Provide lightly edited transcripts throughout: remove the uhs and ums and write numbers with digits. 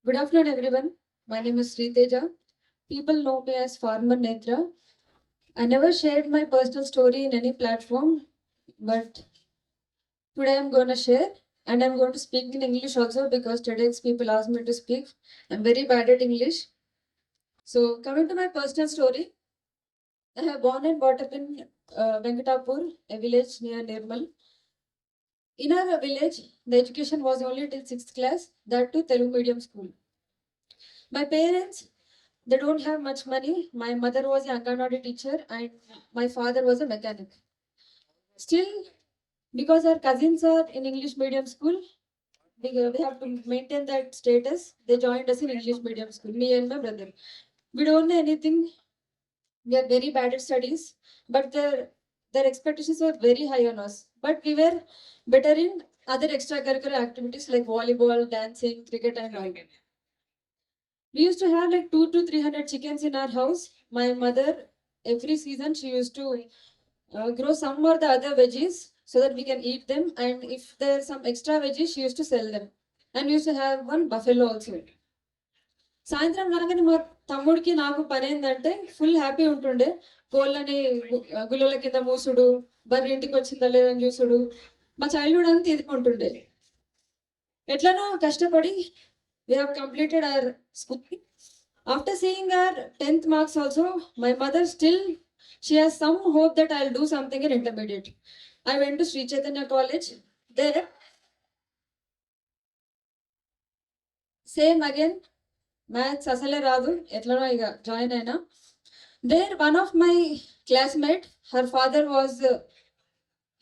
Good afternoon, everyone. My name is Sri Teja. People know me as Farmer Netra. I never shared my personal story in any platform, but today I'm going to share and I'm going to speak in English also because today's people ask me to speak. I'm very bad at English. So, coming to my personal story, I have born and brought up in Venkatapur, a village near Nirmal. In our village, the education was only till 6th class, that too Telugu medium school. My parents, they don't have much money. My mother was a Anganwadi teacher and my father was a mechanic. Still, because our cousins are in English medium school, we have to maintain that status. They joined us in English medium school, me and my brother. We don't know anything. We are very bad at studies, but their expectations were very high on us. But we were better in other extracurricular activities like volleyball, dancing, cricket, and all. We used to have like 200 to 300 chickens in our house. My mother, every season, she used to grow some or the other veggies so that we can eat them. And if there's some extra veggies, she used to sell them. And we used to have one buffalo also. సాయంత్రం రాగానే మా తమ్ముడికి నాకు పని ఏంటంటే full happy ఉంటుండే కోళ్ళని గుల్లల కింద మూసుడు బర్రె ఇంటికి వచ్చిందా లేదని చూసుడు మా చైల్డ్హుడ్ అంతా ఇది ఉంటుండే ఎట్లనో కష్టపడి we have completed our schooling. After seeing our 10th marks also, my mother still, she has some hope that I'll do something in intermediate. I went to Sri Chaitanya College. There, same again, maths asale radu, etlano iga join aina. There, one of my classmate, her father was,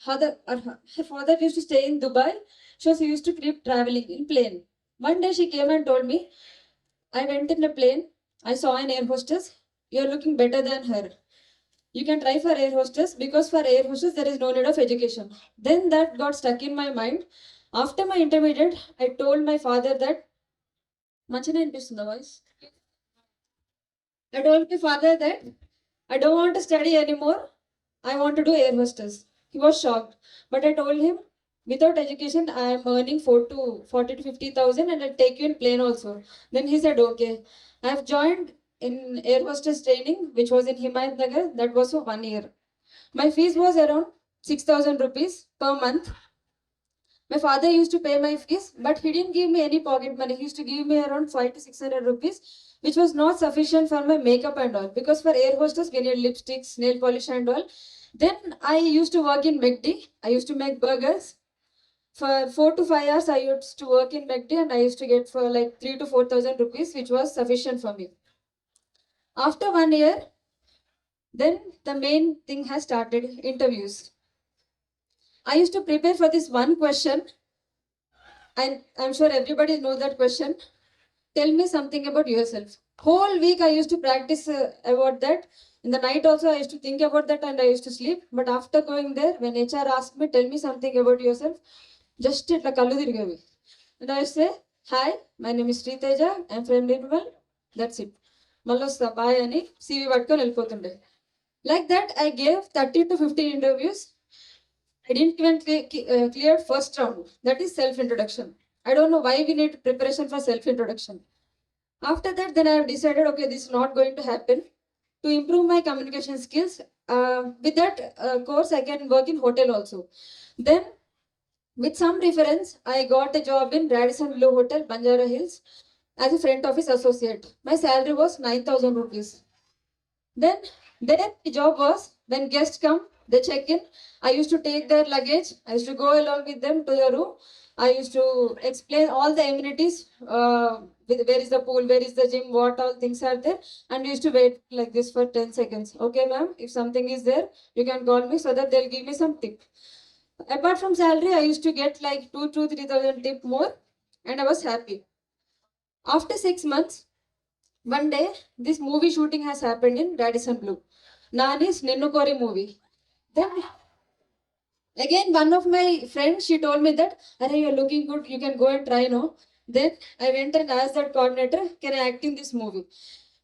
her father used to stay in Dubai, so she used to keep traveling in plane. One day she came and told me, I went in a plane. I saw an air hostess. You're looking better than her. You can try for air hostess because for air hostess there is no need of education. Then that got stuck in my mind. After my intermediate, I told my father that Manchana the voice. I told my father that I don't want to study anymore. I want to do air hostess. He was shocked. But I told him without education I am earning 40 to 50,000 and I'll take you in plane also. Then he said okay. I have joined in air hostess training which was in Himayat Nagar. That was for 1 year. My fees was around 6,000 rupees per month. My father used to pay my fees, but he didn't give me any pocket money. He used to give me around 500 to 600 rupees, which was not sufficient for my makeup and all. Because for air hostess, we need lipsticks, nail polish and all. Then I used to work in McD. I used to make burgers. For 4 to 5 hours, I used to work in McD and I used to get for like 3 to 4,000 rupees, which was sufficient for me. After 1 year, then the main thing has started, interviews. I used to prepare for this one question, and I'm sure everybody knows that question. Tell me something about yourself. Whole week I used to practice about that. In the night also I used to think about that and I used to sleep. But after going there, when HR asked me, tell me something about yourself, just it like kallu dirgavi. And I say, hi, my name is Sri Teja. I'm from Nirmal. That's it. Mallosta bye ani CV పట్టుకొని వెళ్ళిపోతుండే. Like that, I gave 30 to 50 interviews. I didn't even clear first round. That is self-introduction. I don't know why we need preparation for self-introduction. After that, then I have decided, okay, this is not going to happen. To improve my communication skills, with that course, I can work in hotel also. Then, with some reference, I got a job in Radisson Blue Hotel, Banjara Hills, as a front office associate. My salary was 9,000 rupees. Then there the job was when guests come, they check in. I used to take their luggage. I used to go along with them to the room. I used to explain all the amenities. Where is the pool? Where is the gym? What all things are there? And we used to wait like this for 10 seconds. Okay, ma'am. If something is there, you can call me so that they'll give me some tip. Apart from salary, I used to get like 2 to 3,000 tip more, and I was happy. After 6 months, one day, this movie shooting has happened in Radisson Blue. Nani's Ninnukori movie. Then again, one of my friends, she told me that, Are you're looking good, you can go and try, no? Then I went and asked that coordinator, can I act in this movie?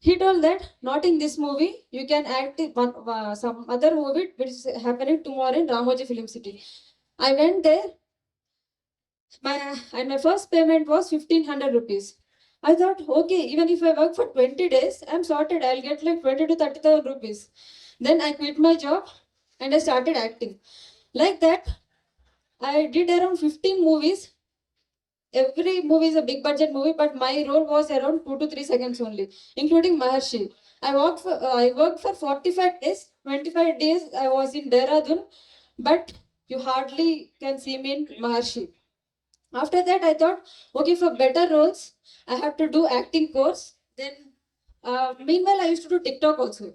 He told that, not in this movie, you can act in some other movie which is happening tomorrow in Ramoji Film City. I went there, and my first payment was 1,500 rupees. I thought, okay, even if I work for 20 days, I'm sorted. I'll get like 20 to 30,000 rupees. Then I quit my job and I started acting. Like that, I did around 15 movies. Every movie is a big budget movie, but my role was around 2 to 3 seconds only, including Maharshi. I worked for 45 days. 25 days I was in Dehradun, but you hardly can see me in Maharshi. After that, I thought, okay, for better roles, I have to do acting course. Then, meanwhile, I used to do TikTok also.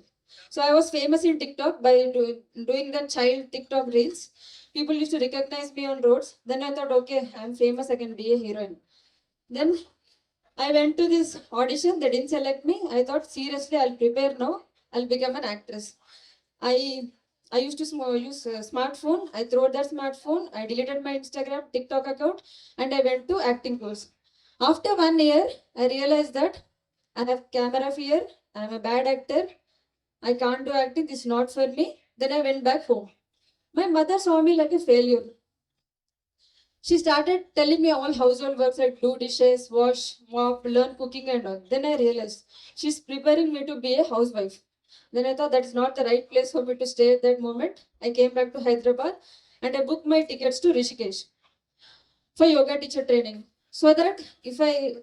So I was famous in TikTok by doing the child TikTok reels. People used to recognize me on roads. Then I thought, okay, I'm famous, I can be a heroine. Then I went to this audition. They didn't select me. I thought, seriously, I'll prepare now. I'll become an actress. I I used to use a smartphone. I threw that smartphone. I deleted my Instagram, TikTok account, and I went to acting course. After 1 year, I realized that I have camera fear. I'm a bad actor. I can't do acting. This is not for me. Then I went back home. My mother saw me like a failure. She started telling me all household works like do dishes, wash, mop, learn cooking and all. Then I realized she's preparing me to be a housewife. Then I thought that's not the right place for me to stay at that moment. I came back to Hyderabad and I booked my tickets to Rishikesh for yoga teacher training. So that if I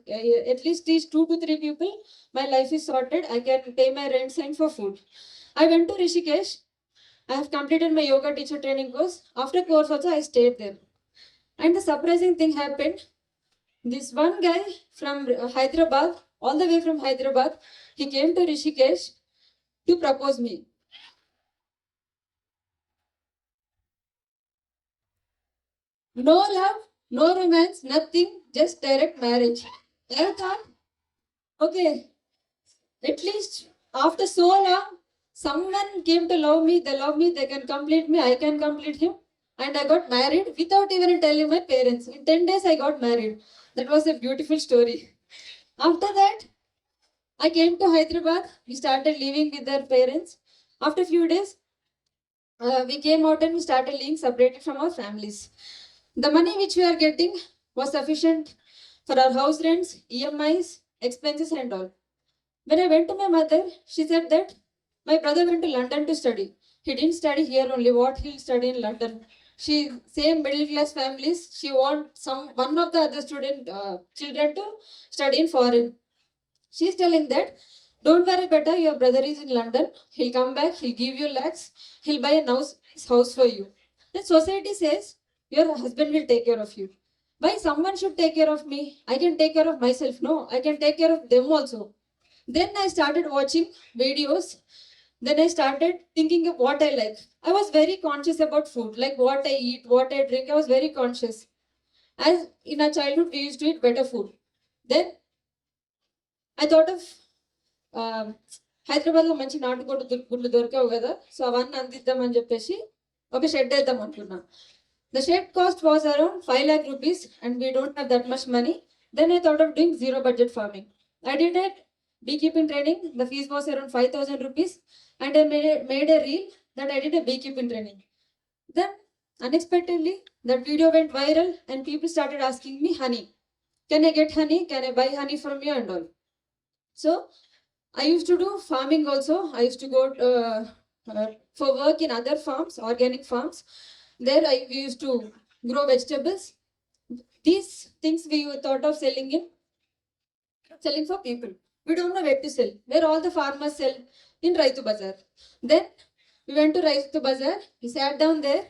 at least teach 2 to 3 people, my life is sorted. I can pay my rents and for food. I went to Rishikesh. I have completed my yoga teacher training course. After course also I stayed there. And the surprising thing happened. This one guy from Hyderabad, all the way from Hyderabad, he came to Rishikesh to propose me. No love, no romance, nothing, just direct marriage. I thought, okay, at least after so long, someone came to love me, they love me, they can complete me, I can complete him. And I got married without even telling my parents. In 10 days, I got married. That was a beautiful story. After that, I came to Hyderabad. We started living with their parents. After a few days, we came out and we started living separated from our families. The money which we are getting was sufficient for our house rents, EMIs, expenses, and all. When I went to my mother, she said that my brother went to London to study. He didn't study here only. What he'll study in London? She same middle class families. She want some one of the other student children to study in foreign. She's telling that, don't worry, better. Your brother is in London. He'll come back. He'll give you lakhs. He'll buy a house for you. The society says your husband will take care of you. Why someone should take care of me? I can take care of myself. No, I can take care of them also. Then I started watching videos. Then I started thinking of what I like. I was very conscious about food, like what I eat, what I drink. I was very conscious. As in our childhood, we used to eat better food. Then I thought of హైదరాబాద్లో మంచి నాటుకోడి గుడ్లు దొరికావు కదా so అవన్నీ అందిద్దామని చెప్పేసి ఒక shed వేద్దాం అనుకున్నా the shed cost was around 5 lakh rupees and we don't have that much money. Then I thought of doing zero budget farming. I did it beekeeping training. The fees was around 5,000 rupees and I made a reel that I did a beekeeping training. Then unexpectedly that video went viral and people started asking me honey. Can I get honey? Can I buy honey from you and all? So I used to do farming also. I used to go for work in other farms, organic farms. There we used to grow vegetables. These things we thought of selling for people. We don't know where to sell. Where all the farmers sell in Raitu Bazaar. Then we went to Raitu Bazaar. We sat down there.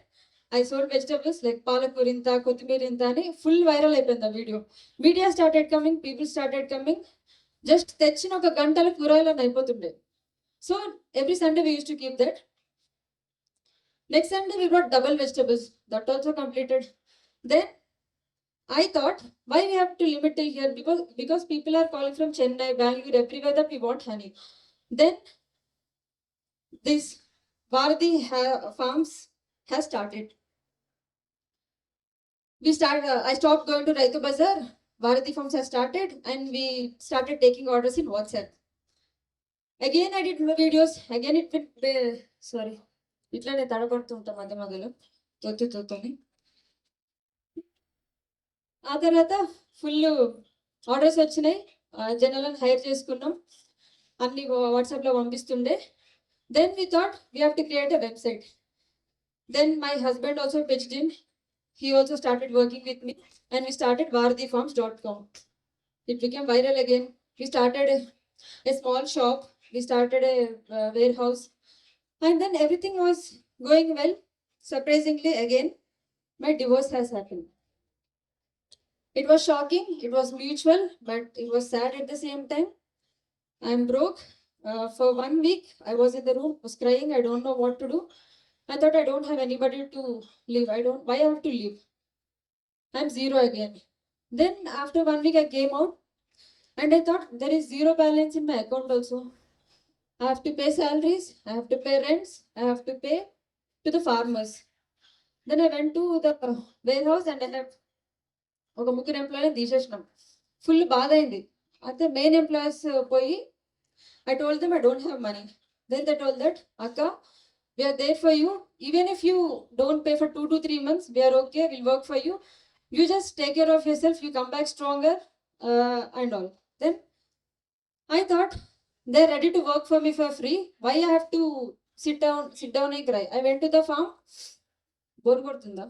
I sold vegetables like palakur inta, kothimir inta ani full viral అయిపోయింది the video. Media started coming, people started coming. Just తెచ్చిన ఒక గంటల కూరగాయలను అయిపోతుండే so every Sunday we use to keep that next Sunday we got double vegetables that also completed then I thought why we have to limit till here because people are calling from Chennai, Bangalore, everywhere that we want honey. Then this Bharati farms has started. I stopped going to Raitu Bazaar. Bharati Farms has started and we started taking orders in WhatsApp. Again I did videos. Again it went, sorry. ఇట్లానే తడబడుతుంటా మధ్య మధ్యలో తొత్తుని ఆ తర్వాత full orders వచ్చినాయి జనాలను hire చేసుకున్నాం, అన్ని వాట్సాప్లో పంపిస్తుండే. Then we thought we have to create a website. Then my husband also pitched in. He also started working with me and we started varadhifarms.com. It became viral again. We started a small shop. We started a warehouse. And then everything was going well. Surprisingly, again, my divorce has happened. It was shocking. It was mutual, but it was sad at the same time. I'm broke. For 1 week, I was in the room, was crying. I don't know what to do. I thought I don't have anybody to live. Why I have to live? I'm zero again. Then after 1 week I came out and I thought there is zero balance in my account also. I have to pay salaries, I have to pay rents, I have to pay to the farmers. Then I went to the warehouse and I have ఒక ముగ్గురు ఎంప్లాయీని తీసేసినాం. Full బాధ అయింది. అయితే main employees పోయి I told them I don't have money. Then they told that, Akka, we are there for you. Even if you don't pay for 2 to 3 months, we are okay, we'll work for you. You just take care of yourself, you come back stronger and all. Then I thought they're ready to work for me for free. Why I have to sit down and cry? I went to the farm. Bore కొడుతుందా?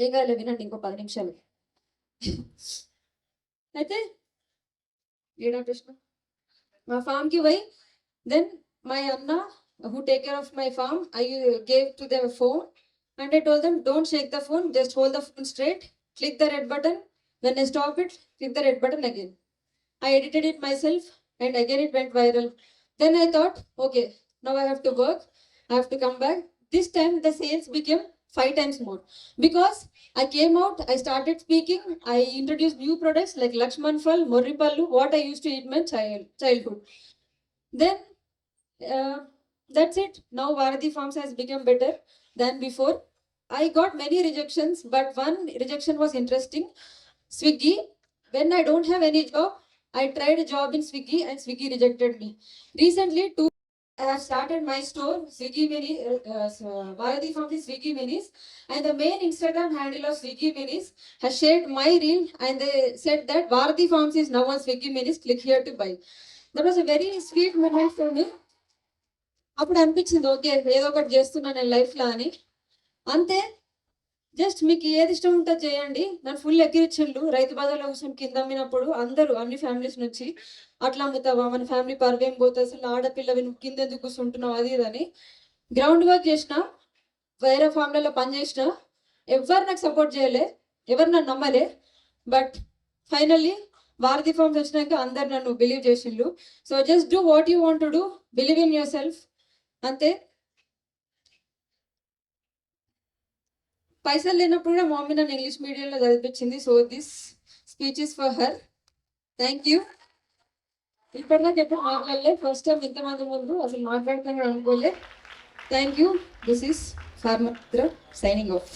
ఏం కాలే, వినండి ఇంకో 10 నిమిషాలు. అయితే ఏడా ప్రశ్న? మా ఫామ్కి పోయి then my Anna, who take care of my farm, I gave to them a phone and I told them, don't shake the phone, just hold the phone straight, click the red button. When I stop it, click the red button again. I edited it myself and again it went viral. Then I thought, okay, now I have to work, I have to come back. This time the sales became 5 times more because I came out, I started speaking, I introduced new products like Lakshman Fal, Morripallu, what I used to eat in my childhood. Then that's it. Now Varadhi Farms has become better than before. I got many rejections, but one rejection was interesting. Swiggy. When I don't have any job, I tried a job in Swiggy and Swiggy rejected me. Recently, I have started my store, Swiggy Mini, Varadhi Farms is Swiggy Minis, and the main Instagram handle of Swiggy Minis has shared my reel and they said that Varadhi Farms is now on Swiggy Minis, click here to buy. That was a very sweet moment for me. అప్పుడు అనిపించింది, okay ఏదో ఒకటి చేస్తున్నాను నేను లైఫ్లో అని. అంతే, just మీకు ఏది ఇష్టం ఉంటుందో చేయండి. నన్ను ఫుల్ ఎక్కిరిచ్చిండు. రైతు బజార్లో కూర్చొని కింద అమ్మినప్పుడు అందరూ అన్ని ఫ్యామిలీస్ నుంచి అట్లా అమ్ముతావా, మన ఫ్యామిలీ పర్వేం పోతుంది, అసలు ఆడపిల్లవి నువ్వు కింద ఎందుకు కూర్చుంటున్నావు అది ఇదని. గ్రౌండ్ వర్క్ చేసిన, వేరే ఫామ్లలో పని చేసిన, ఎవరు నాకు సపోర్ట్ చేయలే, ఎవరు నన్ను నమ్మలే. బట్ ఫైనల్లీ Varadhi Farms వచ్చినాక అందరు నన్ను బిలీవ్ చేసిండ్రు. So just do what you want to do, believe in yourself. అంతే. పైసలు లేనప్పుడు కూడా మమ్మీ నన్ను ఇంగ్లీష్ మీడియంలో చదివించింది. So this speech is for her. Thank you. ఇప్పటిదాకా ఎప్పుడు మాట్లాడలే, ఫస్ట్ టైం ఇంతమంది ముందు అసలు మాట్లాడుతున్నాను అనుకోలే. Thank you. This is farmer signing of.